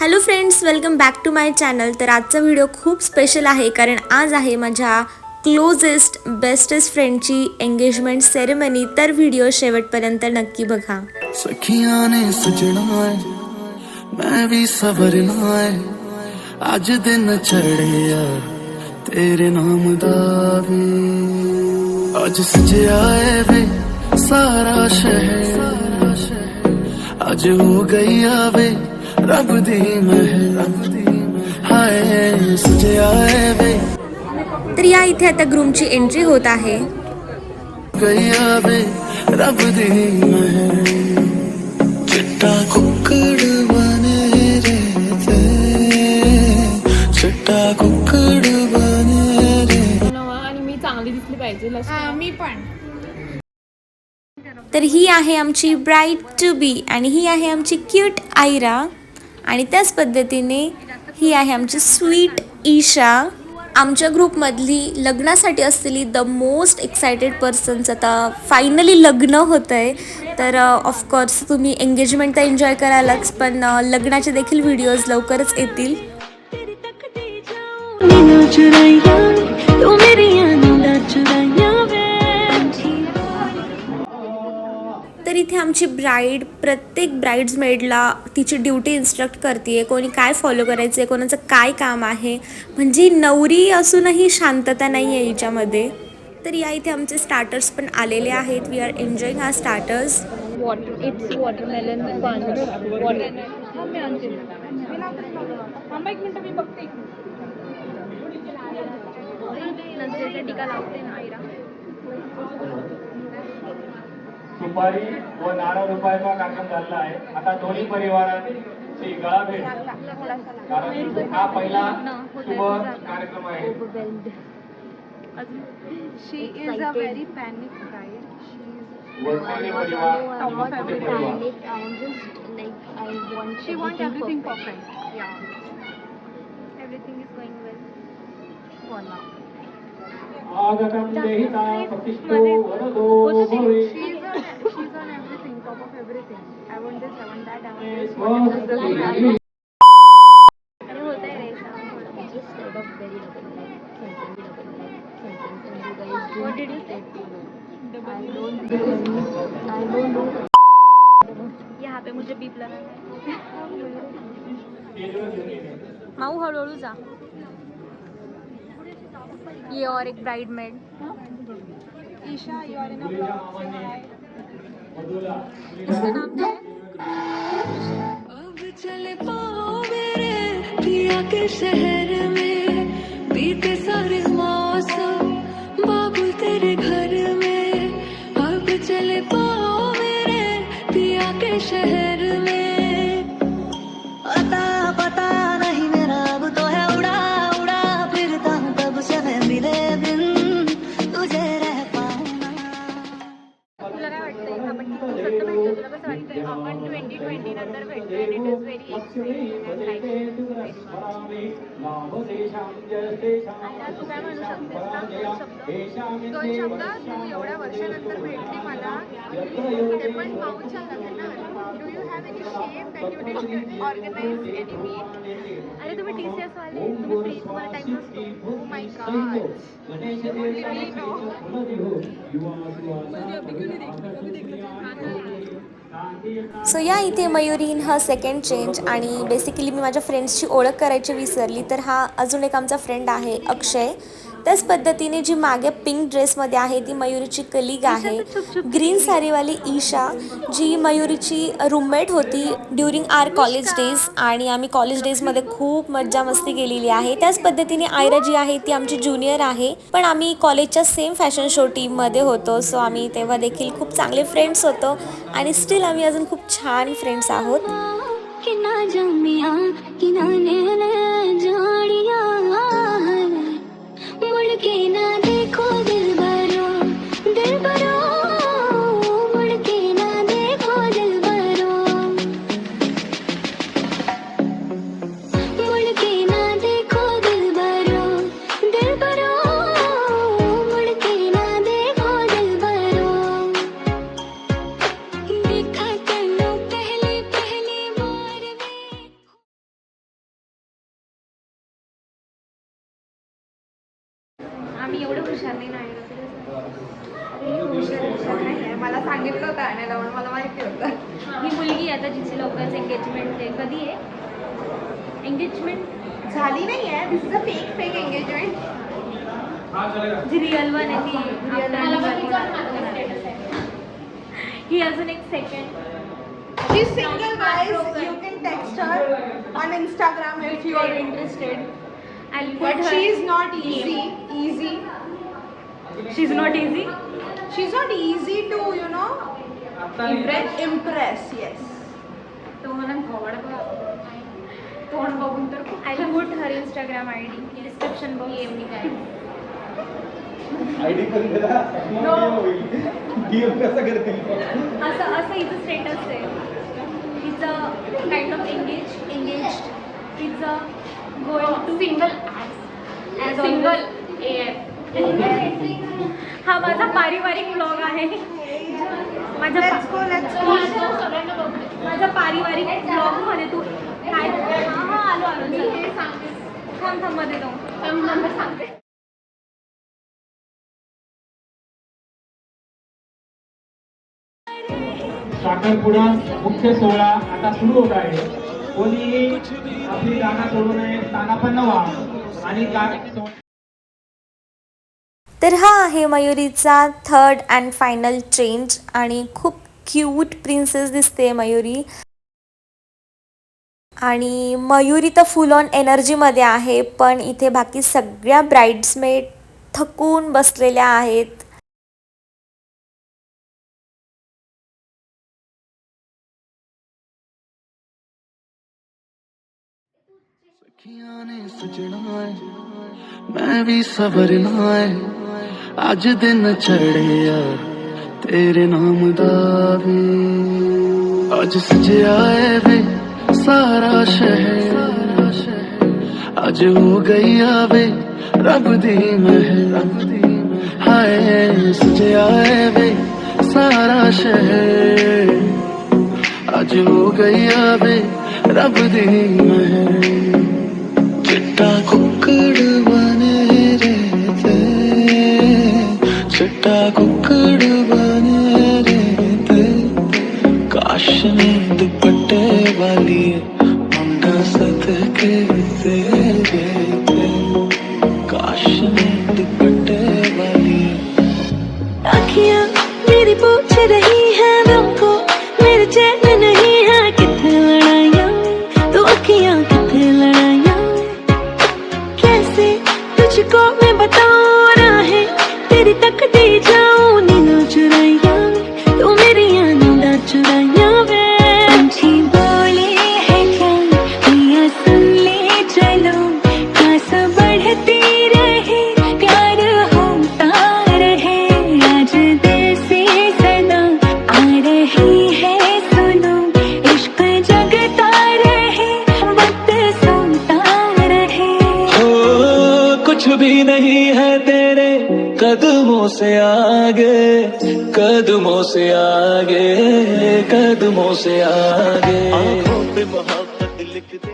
Hello friends, welcome back to my channel. तर आजचा video खूप स्पेशल आहे कारण आज आहे माझ्या क्लोजेस्ट बेस्टेस्ट फ्रेंडची एंगेजमेंट सेरेमनी। तर व्हिडिओ शेवटपर्यंत नक्की बघा। सखियां ने सजना है मैं भी सवरना है आज दिन चढ़िया तेरे नाम दा वे आज सजया है वे सारा शहर आज हो गई वे रब दी महल हाय सजया है वे। तर या इथे आता ग्रूमची एंट्री होत आहे। गई वे रब दी महल चिट्टा कुक्कड़ बने रे चिट्टा कुक्कड़ बने रे। आणि मी चांगली दिसली पाहिजे मी पण। तर ही आहे आमची ब्राइड टू बी आणि ही आहे आमची क्यूट आयरा आणि त्याच पद्धतीने ही आहे आमची स्वीट ईशा। आमच्या ग्रुपमधली लग्नासाठी असलेली द मोस्ट एक्सायटेड पर्सन्स आता फायनली लग्न होत आहे। तर ऑफकोर्स तुम्ही एंगेजमेंट तर एन्जॉय करायलाच, पण लग्नाचे देखील व्हिडिओज लवकरच येतील। तर इथे आमची ब्राईड प्रत्येक ब्राईड्समेडला तिची ड्युटी इन्स्ट्रक्ट करते, कोणी काय फॉलो करायचं आहे, कोणाचं काय काम आहे। म्हणजे नवरी असूनही शांतता नाही आहे हिच्यामध्ये। तर या इथे आमचे स्टार्टर्स पण आलेले आहेत। We are enjoying our starters. It's watermelon punch सुपारी व नारळ रुपयाचा कार्यक्रम झाला आहे। आता दोन्ही परिवारांची गळाभेट, कारण हा पहिला शुभ कार्यक्रम आहे। She is a very panic bride. वरती परिवार Top of everything. She wants everything everything perfect. Yeah. Everything is going well for now. आगतम देहिता प्रतिष्ठो वरदो भवे। She's on everything, top of everything. I want this, I want that, I want this. अरे होता है ऐसा थोड़ा। Just said of very double sentence. What did you say? I don't know. यहाँ पे मुझे बीप लगाना है। माऊ हळूहळू जा। ये और एक bridesmaid. Isha, you are in a vlog. Say hi. इसका नाम क्या है? अब चले पाओ मेरे पिया के शहर में बीते सारे मौसम बाबुल तेरे घर में। अब चले पाओ मेरे पिया के शहर में अता पता नहीं मेरा अब तो है उड़ा उड़ा फिरता हूँ तब से मैं मिले बिन तुझे रह पाऊँ ना। तुला काय वाटतंय आपण किती सत्य भेटतो? तुला कसं वाटतंय आपण 2020 नंतर भेटतोय? It is very exciting. तू काय म्हणू शकतेस का दोन शब्द तू एवढ्या वर्षानंतर भेटली मला, ते पण माऊच्या लग्नात। Do you have any shame that you didn't organise any meet? अरे तुम्ही TCS वाले, तुम्ही फ्री, तुम्हाला टाइम नसतो। Oh my God, really no. So या इथे मयुरी इन हा सेकंड चेंज आणि बेसिकली मी माझ्या फ्रेंड्सची ओळख करायची विसरली। तर हा अजून एक आमचा फ्रेंड आहे अक्षय। त्याच पद्धतीने जी मागे पिंक ड्रेसमध्ये आहे ती मयुरीची कलीग आहे। ग्रीन साडीवाली ईशा जी मयुरीची रूममेट होती ड्युरिंग आर कॉलेज डेज आणि आम्ही कॉलेज डेजमध्ये खूप मज्जा मस्ती केलेली आहे। त्याच पद्धतीने आयरा जी आहे ती आमची ज्युनियर आहे, पण आम्ही कॉलेजच्या सेम फॅशन शो टीममध्ये होतो। सो आम्ही तेव्हा देखील खूप चांगले फ्रेंड्स होतो आणि स्टील आम्ही अजून खूप छान फ्रेंड्स आहोत। मुड़ के ना देखो दिल आम्ही एवढं हुशार नाही ना. हुशार नाही आहे. मला सांगितलं होतं आणायला म्हणून मला माहिती होतं. ही मुलगी आता जिची लवकरच एंगेजमेंट आहे. कधी आहे एंगेजमेंट? झाली नाही आहे. This is a fake engagement. जी रिअल वन आहे ती ही अजून एक second. She's single, guys. You can text her on Instagram if you are interested. But she is not easy. She's not easy. She's not easy to, you know, impress. Yes. तोंड बघून तर I put her Instagram ID description बघ. मी काय ID पण दिला DM कसं करते असं हिचं स्टेटस आहे. हिचं काइंड ऑफ एंगेज्ड. हिचं गोइंग टू सिंगल हा माझा पारिवारिक ब्लॉग आहे. माझा पारिवारिक ब्लॉग मध्ये तू काय आलो थांब मध्ये जाऊ नंबर सांगते. साखरपुडा मुख्य सोहळा आता सुरू होत आहे. कोणीही आपली जागा सोडू नये, स्थानापन्न व्हा आणि तर हा आहे मयुरीचा थर्ड अँड फायनल चेंज आणि खूप क्यूट प्रिन्सेस दिसते मयुरी. आणि मयुरी तर फुल ऑन एनर्जीमध्ये आहे, पण इथे बाकी सगळ्या ब्राइड्समेड थकून बसलेल्या आहेत. ने सजना है मैं भी सवरना है अज दिन चढ़िया तेरे नाम दा वे अज सजया है वे सारा शहर अज हो गई वे रब दी महर हाय सजया है वे सारा शहर अज हो गई वे रब दी महर चिट्टा कुक्कड़ बने रहते चिट्टा कुक्कड़ बने रहते काश में दुपट्टे वाली मुंडा सदके देते काश में दुपट्टे वाली अखियां मेरी पूछ रही है हमको मेरे चैन नहीं है कितने लड़ाइयाँ तो अखियां कितने लड़ाइयाँ कैसे तुझको मैं बताऊं राहे तेरी तक दे जाऊं नींद चुराइयाँ तू मेरी नींद चुराइयाँ वे पंछी बोले है क्या मियाँ सुन ले चलो आस बढ़ती रहे प्यार होता रहे आज दिल से सदा आ रही है सुनो इश्क जगता रहे वक्त सुनता रहे हो कुछ भी नहीं है तेरे कदमों से आगे कदमों से आगे कदमों से आगे आँखों पे मोहब्बत लिख दे